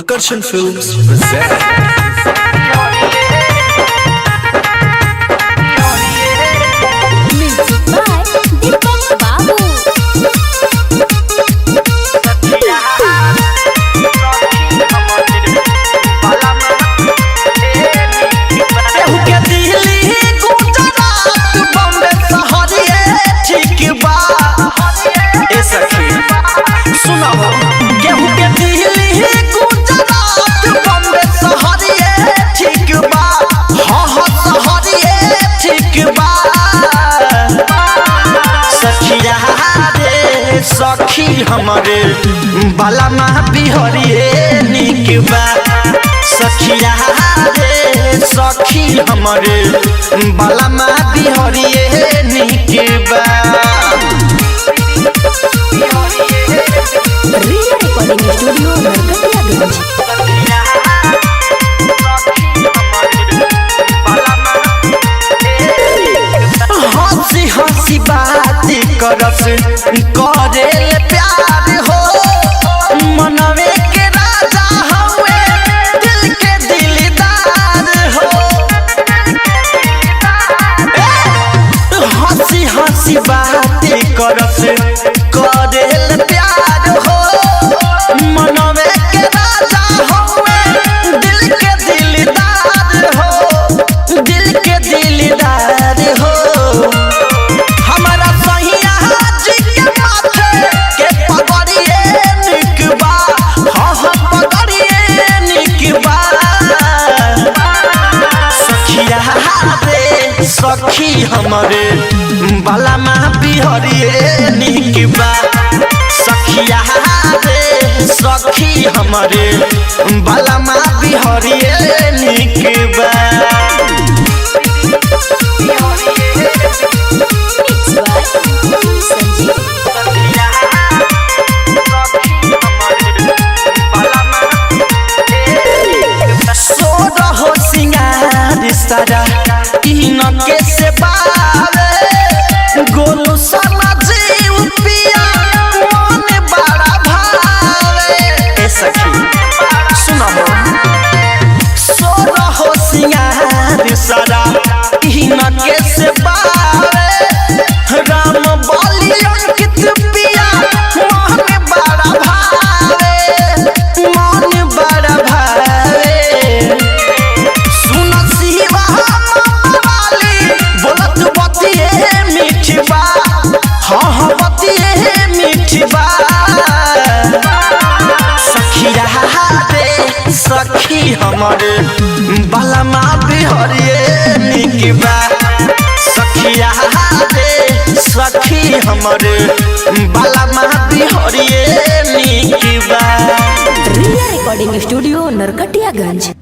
Akarshan Films present. Music by Deepak Babu. सखी हमारे बाला माँ बिहरिए निक बा सखिया रे सखी हमारे बाला माँ बिहरिए निक बा। Real Recording Studio Narkatiyaganj. हंसी हंसी बात करस करे प्यार हो मनवे के राजा हवे दिल के दिलदार हो। हंसी हंसी बात करस करे प्यार हो मनवे के राजा हवे दिल के दिलदार हो दिल के दिलदार हो। सखी हमारे बाला माँ बिहरिए निक बा सखिया रे सखी हमारे बाला माँ बिहरिए निक बा। Mixed by Sanjeev. सोना हो सिंगार सारा तीन के से बावे गोलू सना जीव पिया मन बड़ा भावे। ए सखी सुना हो सोना हो सिंगार सारा तीन के से बावे राम बोली अंकित पिया मन बड़ा भावे मन बड़ा भावे। सखी हमारे बाला माँ बिहरिए निक बा सखिया रे सखी हमारे बाला माँ बिहरिए निक बा। Real Recording Studio Narkatiyaganj.